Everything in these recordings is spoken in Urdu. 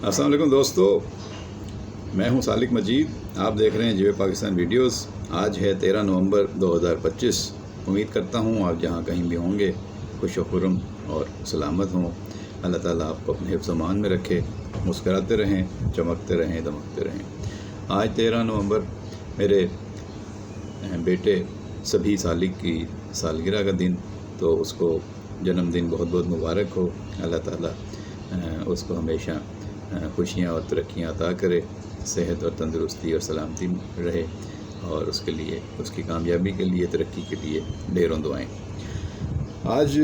السلام علیکم دوستو، میں ہوں سالک مجید. آپ دیکھ رہے ہیں جیو پاکستان ویڈیوز. آج ہے 13 نومبر 2025. امید کرتا ہوں آپ جہاں کہیں بھی ہوں گے خوش و خرم اور سلامت ہوں. اللہ تعالیٰ آپ کو اپنے حفظ و امان میں رکھے، مسکراتے رہیں، چمکتے رہیں، دمکتے رہیں. آج 13 نومبر میرے بیٹے سبھی سالک کی سالگرہ کا دن، تو اس کو جنم دن بہت بہت مبارک ہو. اللہ تعالیٰ اس کو ہمیشہ خوشیاں اور ترقیاں عطا کرے، صحت اور تندرستی اور سلامتی رہے، اور اس کے لیے، اس کی کامیابی کے لیے، ترقی کے لیے ڈھیروں دعائیں. آج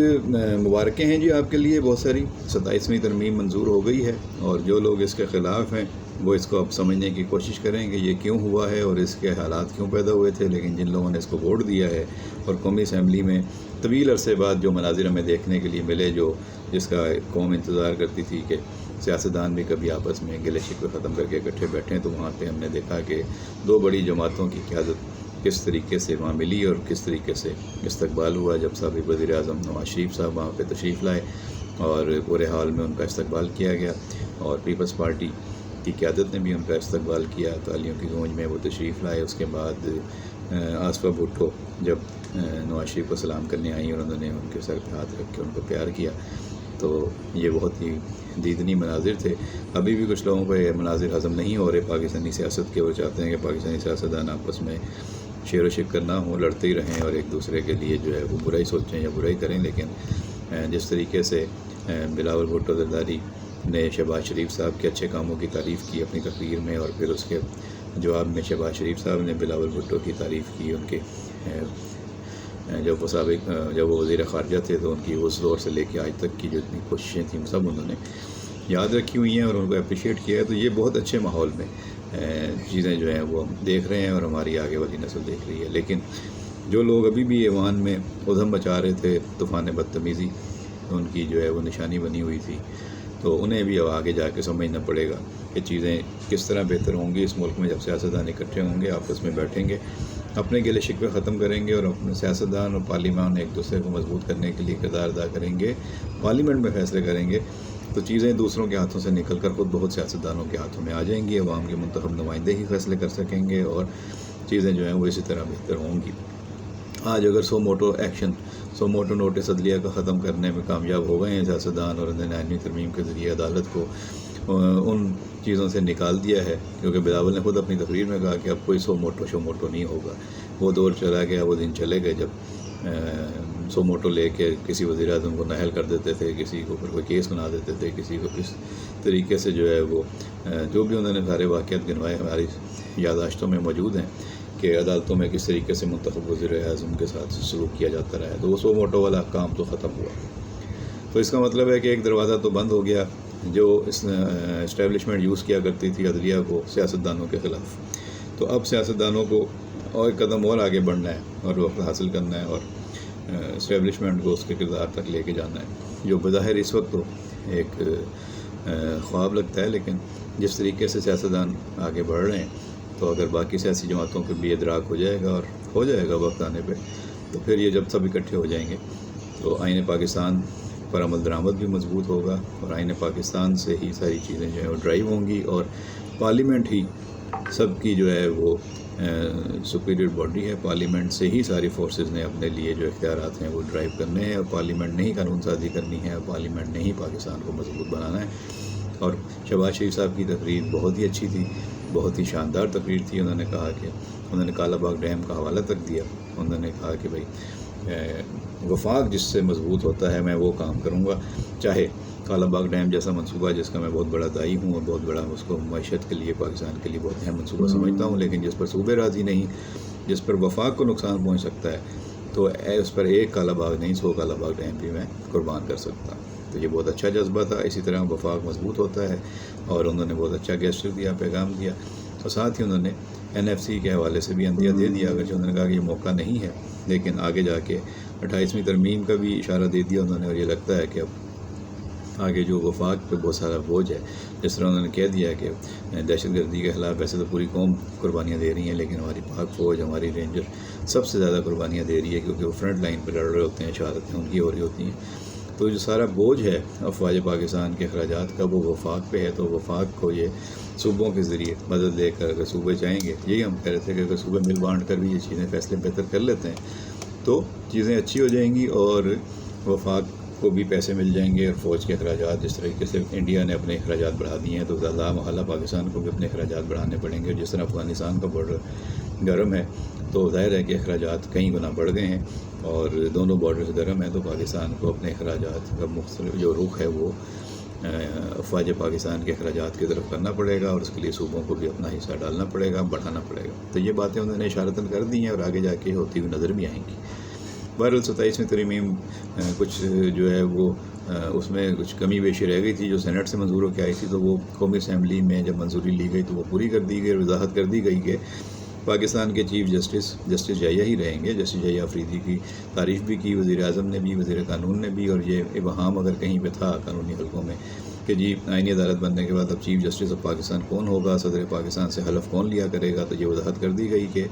مبارکیں ہیں جی آپ کے لیے بہت ساری. 27ویں ترمیم منظور ہو گئی ہے، اور جو لوگ اس کے خلاف ہیں وہ اس کو اب سمجھنے کی کوشش کریں کہ یہ کیوں ہوا ہے اور اس کے حالات کیوں پیدا ہوئے تھے. لیکن جن لوگوں نے اس کو ووٹ دیا ہے اور قومی اسمبلی میں طویل عرصے بعد جو مناظر ہمیں دیکھنے کے لیے ملے، جس کا قوم انتظار کرتی تھی کہ سیاستدان بھی کبھی آپس میں گلے شکوے ختم کر کے اکٹھے بیٹھیں، تو وہاں پہ ہم نے دیکھا کہ دو بڑی جماعتوں کی قیادت کس طریقے سے وہاں ملی اور کس طریقے سے استقبال ہوا. جب سابق وزیر اعظم نواز شریف صاحب وہاں پہ تشریف لائے اور پورے حال میں ان کا استقبال کیا گیا، اور پیپلز پارٹی کی قیادت نے بھی ان کا استقبال کیا. تالیوں کی گونج میں وہ تشریف لائے. اس کے بعد آصفہ بھٹو جب نواز شریف کو سلام کرنے آئیں اور انہوں نے ان کے سر پہ ہاتھ رکھ کے ان کو پیار کیا، تو یہ بہت ہی دیدنی مناظر تھے. ابھی بھی کچھ لوگوں کو یہ مناظر ہضم نہیں ہو رہے پاکستانی سیاست کے. وہ چاہتے ہیں کہ پاکستانی سیاستدان آپس میں شیر و شکر نہ ہوں، لڑتے ہی رہیں اور ایک دوسرے کے لیے جو ہے وہ برائی سوچیں یا برائی کریں. لیکن جس طریقے سے بلاول بھٹو زرداری نے شہباز شریف صاحب کے اچھے کاموں کی تعریف کی اپنی تقریر میں، اور پھر اس کے جواب میں شہباز شریف صاحب نے بلاول بھٹو کی تعریف کی ان کے جب وہ وزیر خارجہ تھے، تو ان کی اس دور سے لے کے آج تک کی جو اتنی کوششیں تھیں سب انہوں نے یاد رکھی ہوئی ہیں اور ان کو اپریشیٹ کیا ہے. تو یہ بہت اچھے ماحول میں چیزیں جو ہیں وہ ہم دیکھ رہے ہیں اور ہماری آگے والی نسل دیکھ رہی ہے. لیکن جو لوگ ابھی بھی ایوان میں ادھم مچا رہے تھے، طوفان بدتمیزی ان کی جو ہے وہ نشانی بنی ہوئی تھی، تو انہیں بھی اب آگے جا کے سمجھنا پڑے گا کہ چیزیں کس طرح بہتر ہوں گی اس ملک میں جب سیاستدان اکٹھے ہوں گے، آپس میں بیٹھیں گے، اپنے گلے شکوے ختم کریں گے، اور اپنے سیاستدان اور پارلیمان ایک دوسرے کو مضبوط کرنے کے لیے کردار ادا کریں گے، پارلیمنٹ میں فیصلے کریں گے. تو چیزیں دوسروں کے ہاتھوں سے نکل کر خود بہت سیاستدانوں کے ہاتھوں میں آ جائیں گی. عوام کے منتخب نمائندے ہی فیصلے کر سکیں گے، اور چیزیں جو ہیں وہ اسی طرح بہتر ہوں گی. آج اگر 100 موٹو نوٹس عدلیہ کا ختم کرنے میں کامیاب ہو گئے ہیں سیاستدان، اور 99ویں ترمیم کے ذریعے عدالت کو ان چیزوں سے نکال دیا ہے، کیونکہ بلاول نے خود اپنی تقریر میں کہا کہ اب کوئی شو موٹو نہیں ہوگا. وہ دور چلا گیا، وہ دن چلے گئے جب 100 موٹو لے کے کسی وزیر اعظم کو نااہل کر دیتے تھے، کسی کے اوپر کوئی کیس بنا دیتے تھے، کسی کو کس طریقے سے جو ہے وہ جو بھی انہوں نے سارے واقعات گنوائے ہماری یادداشتوں میں موجود ہیں کہ عدالتوں میں کس طریقے سے منتخب وزیر اعظم کے ساتھ سلوک کیا جاتا رہا ہے. تو وہ 100 موٹو والا کام تو ختم ہوا. تو اس کا مطلب ہے کہ ایک دروازہ تو بند ہو گیا جو اس اسٹیبلشمنٹ یوز کیا کرتی تھی عدلیہ کو سیاستدانوں کے خلاف. تو اب سیاستدانوں کو اور ایک قدم اور آگے بڑھنا ہے اور وقت حاصل کرنا ہے، اور اسٹیبلشمنٹ کو اس کے کردار تک لے کے جانا ہے، جو بظاہر اس وقت تو ایک خواب لگتا ہے. لیکن جس طریقے سے سیاستدان آگے بڑھ رہے ہیں، تو اگر باقی سیاسی جماعتوں کے بھی ادراک ہو جائے گا، اور ہو جائے گا وقت آنے پہ، تو پھر یہ جب سب اکٹھے ہو جائیں گے تو آئین پاکستان پر عمل درآمد بھی مضبوط ہوگا، اور آئین پاکستان سے ہی ساری چیزیں جو ہیں وہ ڈرائیو ہوں گی، اور پارلیمنٹ ہی سب کی جو ہے وہ سپیریئر باڈی ہے. پارلیمنٹ سے ہی ساری فورسز نے اپنے لیے جو اختیارات ہیں وہ ڈرائیو کرنے ہیں، اور پارلیمنٹ نے ہی قانون سازی کرنی ہے، اور پارلیمنٹ نے ہی پاکستان کو مضبوط بنانا ہے. اور شہباز شریف صاحب کی تقریر بہت ہی اچھی تھی، بہت ہی شاندار تقریر تھی. انہوں نے کہا کہ انہوں نے کالا باغ ڈیم کا حوالہ تک دیا. انہوں نے کہا کہ بھائی وفاق جس سے مضبوط ہوتا ہے میں وہ کام کروں گا، چاہے کالا باغ ڈیم جیسا منصوبہ جس کا میں بہت بڑا دائی ہوں اور بہت بڑا اس کو معیشت کے لیے، پاکستان کے لیے بہت اہم منصوبہ سمجھتا ہوں، لیکن جس پر صوبے راضی نہیں، جس پر وفاق کو نقصان پہنچ سکتا ہے، تو اس پر ایک کالا باغ نہیں 100 کالا باغ ڈیم بھی میں قربان کر سکتا. تو یہ بہت اچھا جذبہ تھا. اسی طرح وفاق مضبوط ہوتا ہے، اور انہوں نے بہت اچھا گیسچر دیا، پیغام دیا، اور ساتھ ہی انہوں نے NFC کے حوالے سے بھی عندیہ دے دیا. اگرچہ انہوں نے کہا کہ یہ موقع نہیں ہے، لیکن آگے جا کے 28ویں ترمیم کا بھی اشارہ دے دیا انہوں نے. اور یہ لگتا ہے کہ اب آگے جو وفاق پہ بہت سارا بوجھ ہے، جس طرح انہوں نے کہہ دیا کہ دہشت گردی کے خلاف ویسے تو پوری قوم قربانیاں دے رہی ہیں، لیکن ہماری پاک فوج، ہماری رینجر سب سے زیادہ قربانیاں دے رہی ہے، کیونکہ وہ فرنٹ لائن پہ لڑ رہے ہوتے ہیں، شہادتیں ان کی ہو رہی ہوتی ہیں. تو جو سارا بوجھ ہے افواج پاکستان کے اخراجات کا وہ وفاق پہ ہے، تو وفاق کو یہ صوبوں کے ذریعے مدد دے کر اگر صوبے چاہیں گے، یہی ہم کہہ رہے تھے کہ اگر صوبے مل بانٹ کر بھی یہ چیزیں فیصلے بہتر کر لیتے ہیں تو چیزیں اچھی ہو جائیں گی، اور وفاق کو بھی پیسے مل جائیں گے، اور فوج کے اخراجات جس طریقے سے انڈیا نے اپنے اخراجات بڑھا دیے ہیں تو لا محالہ پاکستان کو بھی اپنے اخراجات بڑھانے پڑیں گے. جس طرح افغانستان کا بارڈر گرم ہے تو ظاہر ہے کہ اخراجات کئی گنا بڑھ گئے ہیں، اور دونوں بارڈرز گرم ہیں تو پاکستان کو اپنے اخراجات کا مختلف جو رخ ہے وہ افواج پاکستان کے اخراجات کی طرف کرنا پڑے گا، اور اس کے لیے صوبوں کو بھی اپنا حصہ ڈالنا پڑے گا، بڑھانا پڑے گا. تو یہ باتیں انہوں نے اشارتاً کر دی ہیں اور آگے جا کے ہوتی ہوئی نظر بھی آئیں گی. بہرحال 27ویں ترمیم کچھ جو ہے وہ اس میں کچھ کمی بیشی رہ گئی تھی جو سینٹ سے منظور ہو کے آئی تھی، تو وہ قومی اسمبلی میں جب منظوری لی گئی تو وہ پوری کر دی گئی، اور وضاحت کر دی گئی کہ پاکستان کے چیف جسٹس جائیہ ہی رہیں گے. جسٹس جائیہ افریدی کی تعریف بھی کی وزیر اعظم نے بھی، وزیر قانون نے بھی، اور یہ ابہام اگر کہیں پہ تھا قانونی حلقوں میں کہ جی آئینی عدالت بننے کے بعد اب چیف جسٹس آف پاکستان کون ہوگا، صدر پاکستان سے حلف کون لیا کرے گا، تو یہ وضاحت کر دی گئی کہ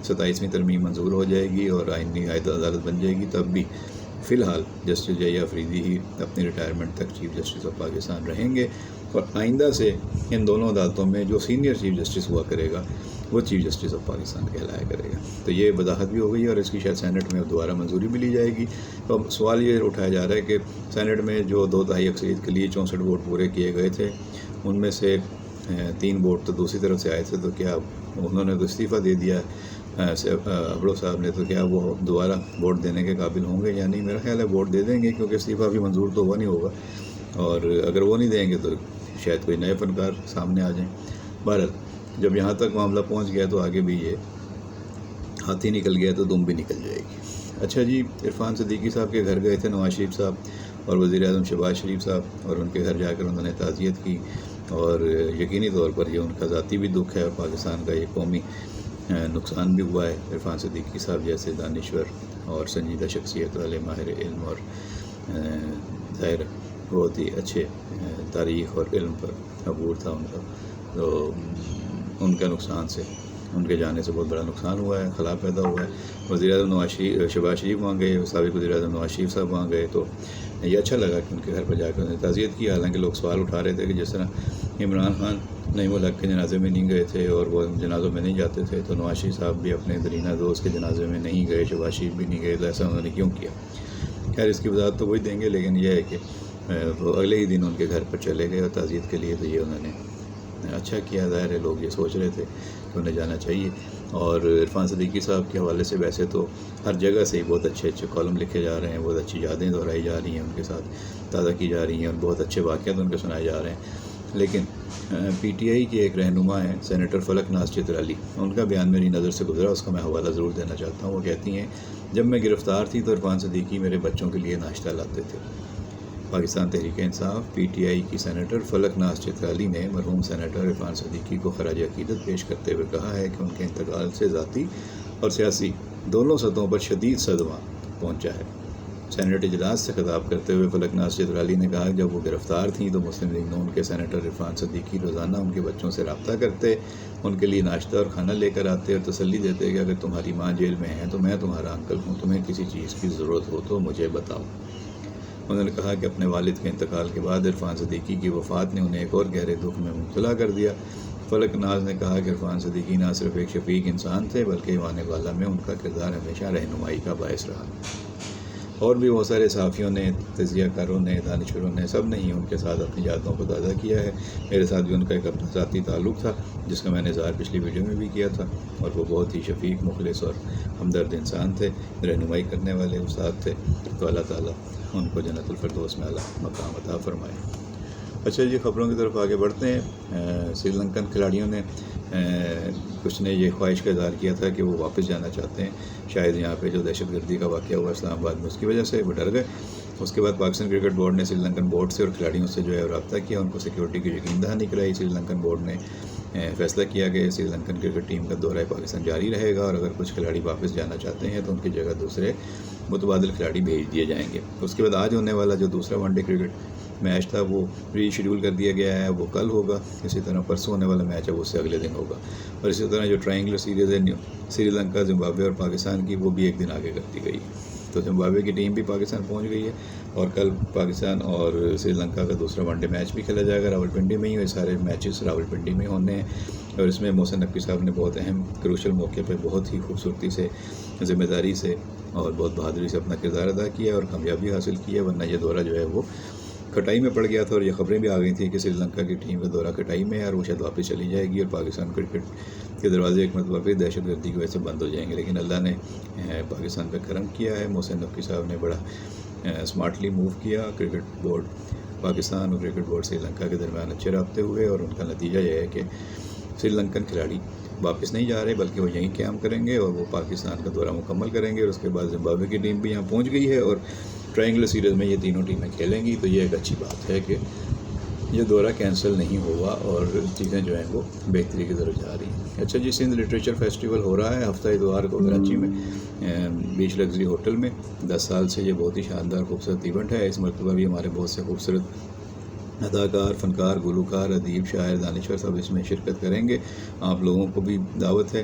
27ویں ترمیم منظور ہو جائے گی اور آئینی عدالت بن جائے گی، تب بھی فی الحال جسٹس جائیہ افریدی ہی اپنی ریٹائرمنٹ تک چیف جسٹس آف پاکستان رہیں گے، اور آئندہ سے ان دونوں عدالتوں میں جو سینئر چیف جسٹس ہوا کرے گا وہ چیف جسٹس آف پاکستان کہلایا کرے گا. تو یہ وضاحت بھی ہو گئی ہے، اور اس کی شاید سینٹ میں دوبارہ منظوری بھی لی جائے گی. تو اب سوال یہ اٹھایا جا رہا ہے کہ سینٹ میں جو 2/3 اکثریت کے لیے 64 ووٹ پورے کیے گئے تھے، ان میں سے 3 ووٹ تو دوسری طرف سے آئے تھے، تو کیا انہوں نے تو استعفیٰ دے دیا ابڑو صاحب نے، تو کیا وہ دوبارہ ووٹ دینے کے قابل ہوں گے یا نہیں؟ میرا خیال ہے ووٹ دے دیں گے، کیونکہ استعفیٰ بھی منظور تو ہوا نہیں ہوگا، اور اگر وہ نہیں دیں گے تو شاید کوئی نئے فنکار سامنے آ جائیں. بہرحال جب یہاں تک معاملہ پہنچ گیا تو آگے بھی یہ ہاتھی نکل گیا تو دم بھی نکل جائے گی. اچھا جی، عرفان صدیقی صاحب کے گھر گئے تھے نواز شریف صاحب اور وزیر اعظم شہباز شریف صاحب، اور ان کے گھر جا کر انہوں نے تعزیت کی، اور یقینی طور پر یہ ان کا ذاتی بھی دکھ ہے، اور پاکستان کا یہ قومی نقصان بھی ہوا ہے. عرفان صدیقی صاحب جیسے دانشور اور سنجیدہ شخصیت والے ماہر علم، اور ظاہر بہت ہی اچھے تاریخ اور علم پر عبور تھا ان کا، تو ان کا نقصان سے، ان کے جانے سے بہت بڑا نقصان ہوا ہے، خلا پیدا ہوا ہے. وزیر اعظم شہباز شریف وہاں گئے، سابق وزیر اعظم نواز شریف صاحب وہاں گئے، تو یہ اچھا لگا کہ ان کے گھر پر جا کر انہوں نے تعزیت کی. حالانکہ لوگ سوال اٹھا رہے تھے کہ جس طرح عمران خان نعیم الحق کے جنازے میں نہیں گئے تھے اور وہ جنازوں میں نہیں جاتے تھے، تو نواز شریف صاحب بھی اپنے درینہ دوست کے جنازے میں نہیں گئے، شہباز شریف بھی نہیں گئے، تو ایسا انہوں نے کیوں کیا؟ خیر اس کی وضاحت تو وہی دیں گے، لیکن یہ ہے کہ وہ اگلے ہی دن ان کے گھر پر چلے گئے اور تعزیت کے لیے، تو یہ انہوں نے اچھا کیا. ظاہر ہے لوگ یہ سوچ رہے تھے کہ انہیں جانا چاہیے. اور عرفان صدیقی صاحب کے حوالے سے ویسے تو ہر جگہ سے ہی بہت اچھے اچھے کالم لکھے جا رہے ہیں، بہت اچھی یادیں دہرائی جا رہی ہیں، ان کے ساتھ تازہ کی جا رہی ہیں، اور بہت اچھے واقعات ان کے سنائے جا رہے ہیں. لیکن پی ٹی آئی کے ایک رہنما ہیں سینیٹر فلک ناز چترالی، ان کا بیان میری نظر سے گزرا، اس کا میں حوالہ ضرور دینا چاہتا ہوں. وہ کہتی ہیں جب میں گرفتار تھی تو عرفان صدیقی میرے بچوں کے لیے ناشتہ لاتے تھے. Pakistan Tehreek Insaf P T I کی سینیٹر فلک ناز چترالی نے مرحوم سینیٹر عرفان صدیقی کو خراج عقیدت پیش کرتے ہوئے کہا ہے کہ ان کے انتقال سے ذاتی اور سیاسی دونوں سطحوں پر شدید صدمہ پہنچا ہے. سینیٹ اجلاس سے خطاب کرتے ہوئے فلک ناز چترالی نے کہا کہ جب وہ گرفتار تھیں تو مسلم لیگ نون کے سینیٹر عرفان صدیقی روزانہ ان کے بچوں سے رابطہ کرتے، ان کے لیے ناشتہ اور کھانا لے کر آتے اور تسلی دیتے کہ اگر تمہاری ماں جیل میں ہے تو میں تمہارا انکل ہوں، تمہیں کسی چیز کی ضرورت ہو تو مجھے بتاؤ. انہوں نے کہا کہ اپنے والد کے انتقال کے بعد عرفان صدیقی کی وفات نے انہیں ایک اور گہرے دکھ میں مبتلا کر دیا. فلک ناز نے کہا کہ عرفان صدیقی نہ صرف ایک شفیق انسان تھے بلکہ ایوان بالا میں ان کا کردار ہمیشہ رہنمائی کا باعث رہا. اور بھی بہت سارے صحافیوں نے، تجزیہ کاروں نے، دانشوروں نے، سب نے ہی ان کے ساتھ اپنی یادوں کو تازہ کیا ہے. میرے ساتھ بھی ان کا ایک اپنا ذاتی تعلق تھا جس کا میں نے اظہار پچھلی ویڈیو میں بھی کیا تھا، اور وہ بہت ہی شفیق، مخلص اور ہمدرد انسان تھے، رہنمائی کرنے والے استاد تھے. تو اللہ تعالیٰ ان کو جنت الفردوس میں اعلیٰ مقام عطا فرمائے. اچھا جی، خبروں کی طرف آگے بڑھتے ہیں. سری لنکن کھلاڑیوں نے کچھ نے یہ خواہش کا اظہار کیا تھا کہ وہ واپس جانا چاہتے ہیں. شاید یہاں پہ جو دہشت گردی کا واقعہ ہوا اسلام آباد میں، اس کی وجہ سے وہ ڈر گئے. اس کے بعد پاکستان کرکٹ بورڈ نے سری لنکن بورڈ سے اور کھلاڑیوں سے جو ہے رابطہ کیا، ان کو سیکیورٹی کی یقین دہانی کرائی. سری لنکن بورڈ نے فیصلہ کیا کہ سری لنکن کرکٹ ٹیم کا دورہ پاکستان جاری رہے گا، اور اگر کچھ کھلاڑی واپس جانا چاہتے ہیں تو ان کی جگہ دوسرے متبادل کھلاڑی بھیج دیے جائیں گے. اس کے بعد آج ہونے والا جو دوسرا ون ڈے کرکٹ میچ تھا وہ ری شیڈول کر دیا گیا ہے، وہ کل ہوگا. اسی طرح پرسوں ہونے والا میچ ہے وہ اس سے اگلے دن ہوگا. اور اسی طرح جو ٹرائنگلر سیریز ہے سری لنکا، زمبابوے اور پاکستان کی، وہ بھی ایک دن آگے کر دی گئی. تو تو زمبابوے کی ٹیم بھی پاکستان پہنچ گئی ہے، اور کل پاکستان اور سری لنکا کا دوسرا ون ڈے میچ بھی کھیلا جائے گا راولپنڈی میں ہی. یہ سارے میچز راولپنڈی میں ہونے ہیں، اور اس میں محسن نقوی صاحب نے بہت اہم کروشل موقع پہ بہت ہی خوبصورتی سے، ذمہ داری سے اور بہت بہادری سے اپنا کردار ادا کیا اور کامیابی حاصل کی ہے. ورنہ یہ دورہ جو ہے وہ کھٹائی میں پڑ گیا تھا، اور یہ خبریں بھی آ گئی تھیں کہ سری لنکا کی ٹیم کا دورہ کھٹائی میں ہے اور وہ شاید واپس چلی جائے گی، اور پاکستان کرکٹ کے دروازے ایک مرتبہ پھر دہشت گردی کی وجہ سے بند ہو جائیں گے. لیکن اللہ نے پاکستان پہ کرم کیا ہے. محسن نقوی صاحب نے بڑا اسمارٹلی موو کیا. کرکٹ بورڈ پاکستان اور کرکٹ بورڈ سری لنکا کے درمیان اچھے رابطے ہوئے، اور ان کا نتیجہ یہ ہے کہ سری لنکن کھلاڑی واپس نہیں جا رہے بلکہ وہ یہیں قیام کریں گے، اور وہ پاکستان کا دورہ مکمل کریں گے. اور اس کے بعد زمبابوے کی ٹیم بھی یہاں پہنچ گئی ہے، اور ٹرائنگولر سیریز میں یہ تینوں ٹیمیں کھیلیں گی. تو یہ ایک اچھی بات ہے کہ یہ دورہ کینسل نہیں ہوا اور چیزیں جو ہیں وہ بہتری کی طرف جا رہی ہیں. اچھا جی، سندھ لٹریچر فیسٹیول ہو رہا ہے ہفتہ اتوار کو کراچی میں بیچ لگژری ہوٹل میں. 10 سال سے یہ بہت ہی شاندار خوبصورت ایونٹ ہے. اس مرتبہ بھی ہمارے بہت سے خوبصورت اداکار، فنکار، گلوکار، ادیب، شاعر، دانشور سب اس میں شرکت کریں گے. آپ لوگوں کو بھی دعوت ہے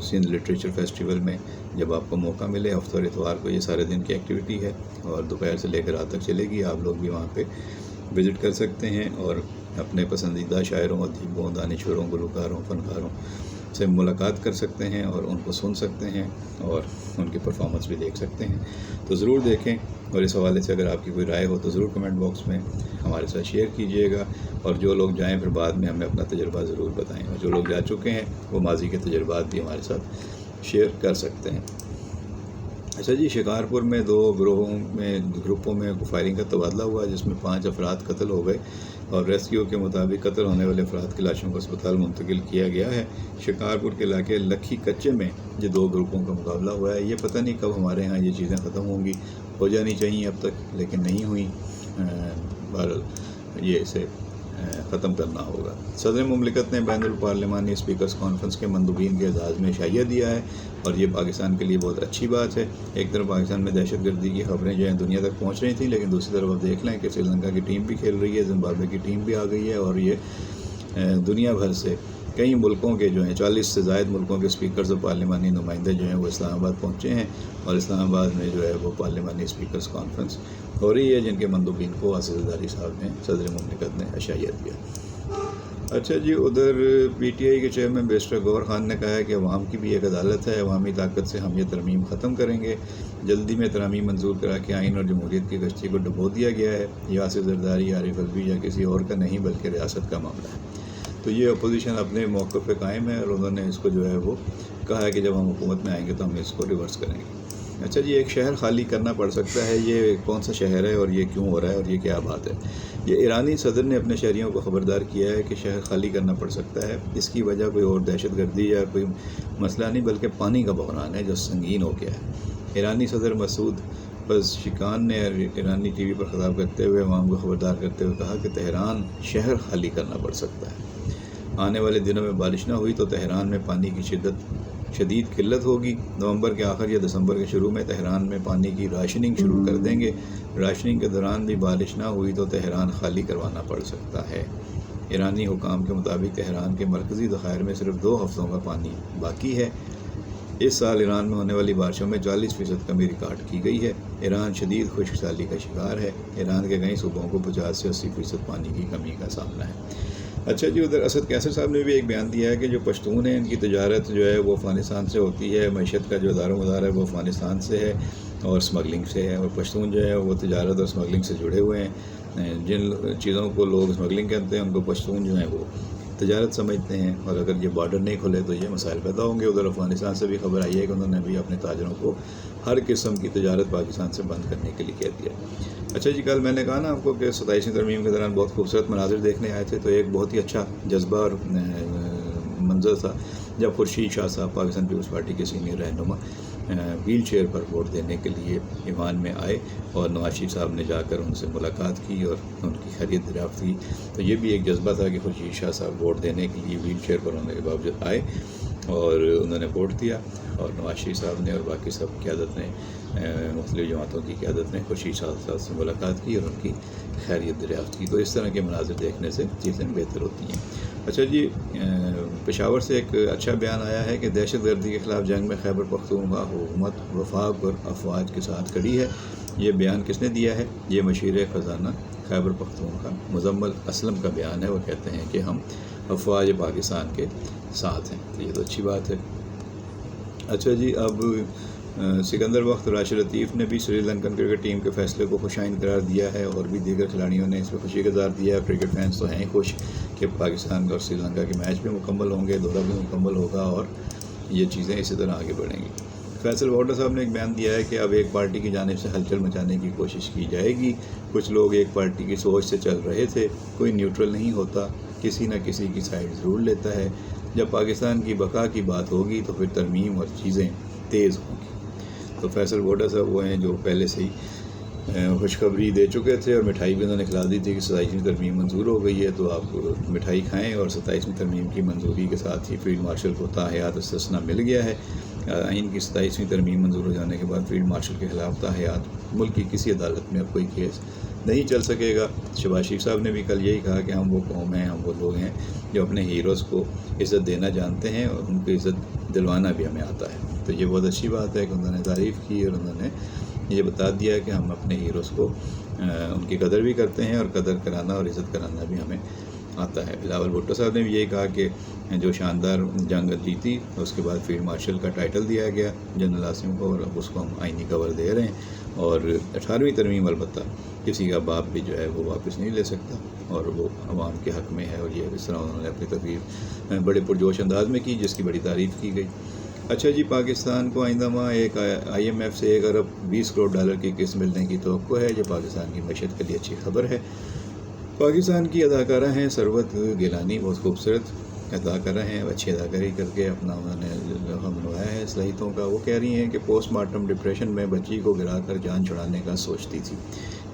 سندھ لٹریچر فیسٹیول میں. جب آپ کو موقع ملے، ہفتہ اور اتوار کو یہ سارے دن کی ایکٹیویٹی ہے اور دوپہر سے لے کر رات تک چلے گی. آپ لوگ بھی وہاں پہ وزٹ کر سکتے ہیں اور اپنے پسندیدہ شاعروں، ادیبوں، دانشوروں، گلوکاروں، فنکاروں سے ملاقات کر سکتے ہیں اور ان کو سن سکتے ہیں اور ان کی پرفارمنس بھی دیکھ سکتے ہیں. تو ضرور دیکھیں، اور اس حوالے سے اگر آپ کی کوئی رائے ہو تو ضرور کمنٹ باکس میں ہمارے ساتھ شیئر کیجئے گا. اور جو لوگ جائیں پھر بعد میں ہمیں اپنا تجربہ ضرور بتائیں، اور جو لوگ جا چکے ہیں وہ ماضی کے تجربات بھی ہمارے ساتھ شیئر کر سکتے ہیں. اچھا جی، شکارپور میں 2 گروپوں میں فائرنگ کا تبادلہ ہوا جس میں 5 افراد قتل ہو گئے، اور ریسکیو کے مطابق قتل ہونے والے افراد کی لاشوں کو اسپتال منتقل کیا گیا ہے. شکارپور کے علاقے لکھی کچے میں یہ 2 گروپوں کا مقابلہ ہوا ہے. یہ پتہ نہیں کب ہمارے ہاں یہ چیزیں ختم ہوں گی، ہو جانی چاہیے اب تک لیکن نہیں ہوئی. بہرحال یہ اسے ختم کرنا ہوگا. صدر مملکت نے بین الپارلیمانی اسپیکرز کانفرنس کے مندوبین کے اعزاز میں شائعہ دیا ہے، اور یہ پاکستان کے لیے بہت اچھی بات ہے. ایک طرف پاکستان میں دہشت گردی کی خبریں جو ہیں دنیا تک پہنچ رہی تھیں، لیکن دوسری طرف آپ دیکھ لیں کہ سری لنکا کی ٹیم بھی کھیل رہی ہے، زمبابوے کی ٹیم بھی آ گئی ہے، اور یہ دنیا بھر سے کئی ملکوں کے جو ہیں 40 سے زائد ملکوں کے اسپیکرز اور پارلیمانی نمائندے جو ہیں وہ اسلام آباد پہنچے ہیں، اور اسلام آباد میں جو ہے وہ پارلیمانی اسپیکرز کانفرنس ہو رہی ہے جن کے مندوبین کو آصف زرداری صاحب نے، صدر مملکت نے شائعہ دیا. اچھا جی، ادھر پی ٹی آئی کے چیئرمین بیرسٹر گوہر خان نے کہا ہے کہ عوام کی بھی ایک عدالت ہے، عوامی طاقت سے ہم یہ ترمیم ختم کریں گے. جلدی میں ترامیم منظور کرا کے آئین اور جمہوریت کی کشتی کو ڈبو دیا گیا ہے. یہ آصف زرداری، عارف الوی یا کسی اور کا نہیں بلکہ ریاست کا معاملہ ہے. تو یہ اپوزیشن اپنے موقف پہ قائم ہے، اور انہوں نے اس کو جو ہے وہ کہا ہے کہ جب ہم حکومت میں آئیں گے تو ہم اس کو ریورس کریں گے. اچھا جی، ایک شہر خالی کرنا پڑ سکتا ہے. یہ کون سا شہر ہے اور یہ کیوں ہو رہا ہے اور یہ کیا بات ہے؟ یہ ایرانی صدر نے اپنے شہریوں کو خبردار کیا ہے کہ شہر خالی کرنا پڑ سکتا ہے. اس کی وجہ کوئی اور دہشت گردی یا کوئی مسئلہ نہیں بلکہ پانی کا بحران ہے جو سنگین ہو گیا ہے. ایرانی صدر مسعود پزشکان نے ایرانی ٹی وی پر خطاب کرتے ہوئے عوام کو خبردار کرتے ہوئے کہا کہ تہران شہر خالی کرنا پڑ سکتا ہے. آنے والے دنوں میں بارش نہ ہوئی تو تہران میں پانی کی شدید قلت ہوگی. نومبر کے آخر یا دسمبر کے شروع میں تہران میں پانی کی راشننگ شروع کر دیں گے. راشننگ کے دوران بھی بارش نہ ہوئی تو تہران خالی کروانا پڑ سکتا ہے. ایرانی حکام کے مطابق تہران کے مرکزی ذخائر میں صرف 2 ہفتوں کا پانی باقی ہے. اس سال ایران میں ہونے والی بارشوں میں 40% کمی ریکارڈ کی گئی ہے. ایران شدید خشک سالی کا شکار ہے. ایران کے کئی صوبوں کو 50 سے 80% پانی کی کمی کا سامنا ہے. اچھا جی، ادھر اسد کیسر صاحب نے بھی ایک بیان دیا ہے کہ جو پشتون ہیں ان کی تجارت جو ہے وہ افغانستان سے ہوتی ہے. معیشت کا جو دار و مدار ہے وہ افغانستان سے ہے اور اسمگلنگ سے ہے، اور پشتون جو ہے وہ تجارت اور اسمگلنگ سے جڑے ہوئے ہیں. جن چیزوں کو لوگ اسمگلنگ کہتے ہیں ان کو پشتون جو ہیں وہ تجارت سمجھتے ہیں، اور اگر یہ بارڈر نہیں کھلے تو یہ مسائل پیدا ہوں گے. ادھر افغانستان سے بھی خبر آئی ہے کہ انہوں نے بھی اپنے تاجروں کو ہر قسم کی تجارت پاکستان سے بند کرنے کے لیے کہہ دیا. اچھا جی، کل میں نے کہا نا آپ کو کہ 27ویں ترمیم کے دوران بہت خوبصورت مناظر دیکھنے آئے تھے، تو ایک بہت ہی اچھا جذبہ اور منظر تھا جب خورشید شاہ صاحب پاکستان پیپلز پارٹی کے سینئر رہنما ویل چیئر پر ووٹ دینے کے لیے ایوان میں آئے، اور نواز شریف صاحب نے جا کر ان سے ملاقات کی اور ان کی خیریت دریافت کی. تو یہ بھی ایک جذبہ تھا کہ خورشید شاہ صاحب ووٹ دینے کے لیے ویل چیئر پر ہونے کے باوجود آئے اور انہوں نے ووٹ دیا، اور نواز شریف صاحب نے اور باقی سب قیادت نے، مختلف جماعتوں کی قیادت نے خورشید شاہ صاحب سے ملاقات کی اور ان کی خیریت دریافت کی. تو اس طرح کے مناظر دیکھنے سے چیزیں بہتر ہوتی ہیں. اچھا جی، پشاور سے ایک اچھا بیان آیا ہے کہ دہشت گردی کے خلاف جنگ میں خیبر پختونخوا حکومت وفاق اور افواج کے ساتھ کھڑی ہے۔ یہ بیان کس نے دیا ہے؟ یہ مشیر خزانہ خیبر پختونخوا مزمل اسلم کا بیان ہے۔ وہ کہتے ہیں کہ ہم افواج پاکستان کے ساتھ ہیں، تو یہ تو اچھی بات ہے۔ اچھا جی، اب سکندر بخت اور راشد لطیف نے بھی سری لنکن کرکٹ ٹیم کے فیصلے کو خوش آئند قرار دیا ہے، اور بھی دیگر کھلاڑیوں نے اس پہ خوشی کا اظہار دیا ہے۔ کرکٹ فینس تو ہیں خوش کہ پاکستان اور سری لنکا کے میچ بھی مکمل ہوں گے، دورہ بھی مکمل ہوگا، اور یہ چیزیں اسی طرح آگے بڑھیں گی۔ فیصل واڈر صاحب نے ایک بیان دیا ہے کہ اب ایک پارٹی کی جانب سے ہلچل مچانے کی کوشش کی جائے گی۔ کچھ لوگ ایک پارٹی کی سوچ سے چل رہے تھے، کوئی نیوٹرل نہیں ہوتا، کسی نہ کسی کی سائڈ ضرور لیتا ہے۔ جب پاکستان کی بقا کی بات ہوگی تو پھر ترمیم اور چیزیں تیز ہوں گی۔ تو فیصل واڈر صاحب وہ ہیں جو پہلے سے ہی خوشخبری دے چکے تھے، اور مٹھائی بھی انہوں نے کھلا دی تھی کہ 27ویں ترمیم منظور ہو گئی ہے، تو آپ مٹھائی کھائیں۔ اور 27ویں ترمیم کی منظوری کے ساتھ ہی فیلڈ مارشل کو تاحیات استثنا مل گیا ہے۔ آئین کی 27ویں ترمیم منظور ہو جانے کے بعد فیلڈ مارشل کے خلاف تاحیات ملک کی کسی عدالت میں اب کوئی کیس نہیں چل سکے گا۔ شہباز شریف صاحب نے بھی کل یہی کہا کہ ہم وہ قوم ہیں، ہم وہ لوگ ہیں جو اپنے ہیروز کو عزت دینا جانتے ہیں، اور ان کو عزت دلوانا بھی ہمیں آتا ہے۔ تو یہ بہت اچھی بات ہے کہ انہوں نے تعریف کی، اور انہوں نے یہ بتا دیا کہ ہم اپنے ہیروز کو ان کی قدر بھی کرتے ہیں، اور قدر کرانا اور عزت کرانا بھی ہمیں آتا ہے۔ بلاول بھٹو صاحب نے بھی یہی کہا کہ جو شاندار جنگ جیتی، اس کے بعد فیلڈ مارشل کا ٹائٹل دیا گیا جنرل عاصم کو، اور اب اس کو ہم آئینی کور دے رہے ہیں۔ اور 18ویں ترمیم البتہ کسی کا باپ بھی جو ہے وہ واپس نہیں لے سکتا، اور وہ عوام کے حق میں ہے، اور یہ اس طرح انہوں نے اپنی تقریر بڑے پرجوش انداز میں کی، جس کی بڑی تعریف کی گئی۔ اچھا جی، پاکستان کو آئندہ ماہ ایک IMF سے 1 ارب 20 کروڑ ڈالر کی قسط ملنے کی توقع ہے، جو پاکستان کی معیشت کے لیے اچھی خبر ہے۔ پاکستان کی اداکارہ ہیں ثروت گیلانی، بہت خوبصورت اداکارہ ہیں، اچھی اداکاری کر کے اپنا انہوں نے لوہا منوایا ہے صلاحیتوں کا۔ وہ کہہ رہی ہیں کہ پوسٹ مارٹم ڈپریشن میں بچی کو گرا کر جان چھڑانے کا سوچتی تھی۔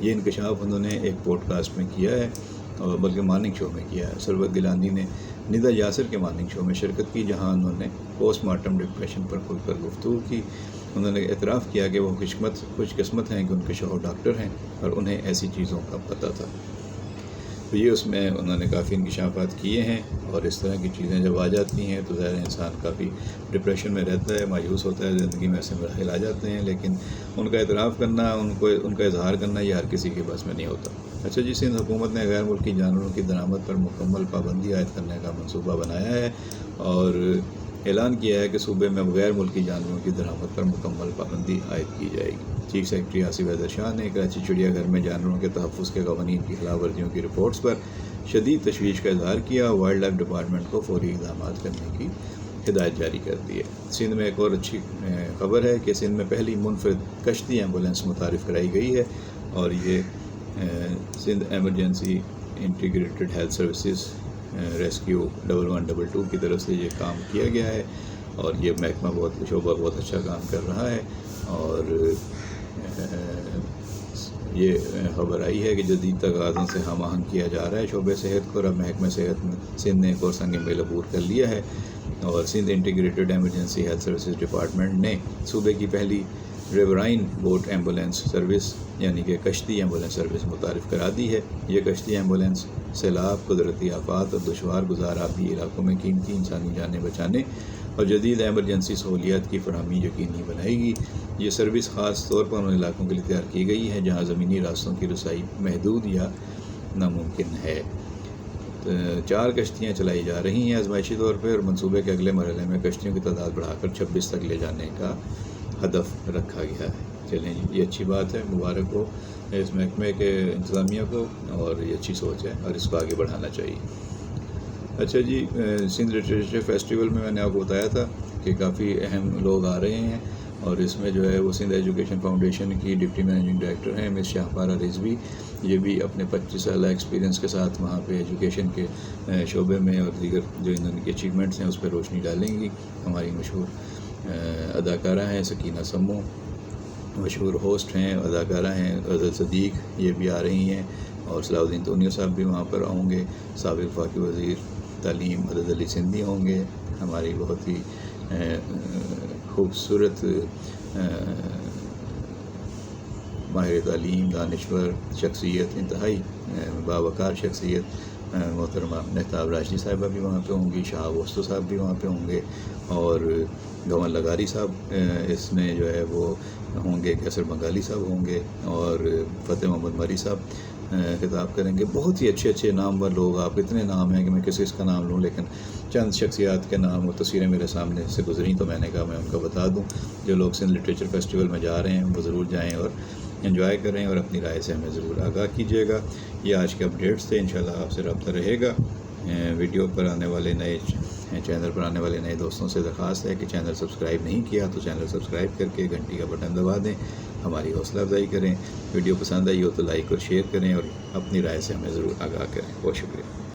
یہ انکشاف انہوں نے ایک پوڈ کاسٹ میں کیا ہے، اور بلکہ مارننگ شو میں کیا ہے۔ ثروت گیلانی نے ندا یاسر کے مارننگ شو میں شرکت کی، جہاں انہوں نے پوسٹ مارٹم ڈپریشن پر کھل کر گفتگو کی۔ انہوں نے اعتراف کیا کہ وہ خوش قسمت ہیں کہ ان کے شوہر ڈاکٹر ہیں، اور انہیں ایسی چیزوں کا پتہ تھا۔ تو یہ اس میں انہوں نے کافی انکشافات کیے ہیں، اور اس طرح کی چیزیں جب آ جاتی ہیں تو ظاہر انسان کافی ڈپریشن میں رہتا ہے، مایوس ہوتا ہے، زندگی میں ایسے مراحل آ جاتے ہیں، لیکن ان کا اعتراف کرنا، ان کا اظہار کرنا، یہ ہر کسی کے بس میں نہیں ہوتا۔ اچھا جی، سندھ حکومت نے غیر ملکی جانوروں کی درآمد پر مکمل پابندی عائد کرنے کا منصوبہ بنایا ہے، اور اعلان کیا ہے کہ صوبے میں غیر ملکی جانوروں کی درآمد پر مکمل پابندی عائد کی جائے گی۔ چیف سیکرٹری آصف حیدر شاہ نے کراچی چڑیا گھر میں جانوروں کے تحفظ کے قوانین کی خلاف ورزیوں کی رپورٹس پر شدید تشویش کا اظہار کیا، وائلڈ لائف ڈپارٹمنٹ کو فوری اقدامات کرنے کی ہدایت جاری کر دی ہے۔ سندھ میں ایک اور اچھی خبر ہے کہ سندھ میں پہلی منفرد کشتی ایمبولینس متعارف کرائی گئی ہے، اور یہ Sindh emergency integrated health services rescue 1122 کی طرف سے یہ کام کیا گیا ہے، اور یہ محکمہ شعبہ بہت اچھا کام کر رہا ہے۔ اور یہ خبر آئی ہے کہ جدید تقاضوں سے ہم آہنگ کیا جا رہا ہے شعبہ صحت کو، اور اب محکمہ صحت سندھ نے ایک اور سنگ میل عبور کر لیا ہے، اور Sindh integrated emergency health services department نے صوبے کی پہلی ریورائن بوٹ ایمبولینس سروس یعنی کہ کشتی ایمبولینس سروس متعارف کرا دی ہے۔ یہ کشتی ایمبولینس سیلاب، قدرتی آفات اور دشوار گزار آبی علاقوں میں قیمتی انسانی جانیں بچانے اور جدید ایمرجنسی سہولیات کی فراہمی یقینی بنائے گی۔ یہ سروس خاص طور پر ان علاقوں کے لیے تیار کی گئی ہے جہاں زمینی راستوں کی رسائی محدود یا ناممکن ہے۔ 4 کشتیاں چلائی جا رہی ہیں آزمائشی طور پہ، اور منصوبے کے اگلے مرحلے میں کشتیوں کی تعداد بڑھا کر 26 تک لے جانے کا ہدف رکھا گیا ہے۔ چلیں جی، یہ اچھی بات ہے، مبارک ہو اس محکمے کے انتظامیہ کو، اور یہ اچھی سوچ ہے، اور اس کو آگے بڑھانا چاہیے۔ اچھا جی، سندھ لٹریچر فیسٹیول میں نے آپ کو بتایا تھا کہ کافی اہم لوگ آ رہے ہیں، اور اس میں جو ہے وہ سندھ ایجوکیشن فاؤنڈیشن کی ڈپٹی مینیجنگ ڈائریکٹر ہیں مس شاہپارہ رضوی، یہ بھی اپنے 25 سالہ ایکسپیرینس کے ساتھ وہاں پہ ایجوکیشن کے شعبے میں اور دیگر جو انہوں کی اچیومنٹس ہیں اس پہ روشنی ڈالیں گی۔ ہماری مشہور اداکارہ ہیں سکینہ سمو، مشہور ہوسٹ ہیں، اداکارہ ہیں غزل صدیق، یہ بھی آ رہی ہیں، اور صلاح الدین تونیو صاحب بھی وہاں پر ہوں گے، سابق وفاقی وزیر تعلیم عدد علی سندھی ہوں گے، ہماری بہت ہی خوبصورت ماہر تعلیم، دانشور شخصیت، انتہائی باوقار شخصیت محترمہ مہتاب راشدی صاحبہ بھی وہاں پہ ہوں گی، شاہ وستو صاحب بھی وہاں پہ ہوں گے، اور گون لغاری صاحب اس میں جو ہے وہ ہوں گے، کیسر بنگالی صاحب ہوں گے، اور فتح محمد مری صاحب خطاب کریں گے۔ بہت ہی اچھے اچھے نامور لوگ، آپ اتنے نام ہیں کہ میں کس کا نام لوں، لیکن چند شخصیات کے نام اور تصویریں میرے سامنے سے گزریں تو میں نے کہا میں ان کا بتا دوں۔ جو لوگ سندھ لٹریچر فیسٹیول میں جا رہے ہیں وہ ضرور جائیں اور انجوائے کریں، اور اپنی رائے سے ہمیں ضرور آگاہ کیجیے گا۔ یہ آج کے اپڈیٹس تھے، انشاءاللہ آپ سے رابطہ رہے گا۔ ویڈیو پر آنے والے نئے چینل پر آنے والے نئے دوستوں سے درخواست ہے کہ چینل سبسکرائب نہیں کیا تو چینل سبسکرائب کر کے گھنٹی کا بٹن دبا دیں، ہماری حوصلہ افزائی کریں۔ ویڈیو پسند آئی ہو تو لائک اور شیئر کریں، اور اپنی رائے سے ہمیں ضرور آگاہ کریں۔ بہت شکریہ۔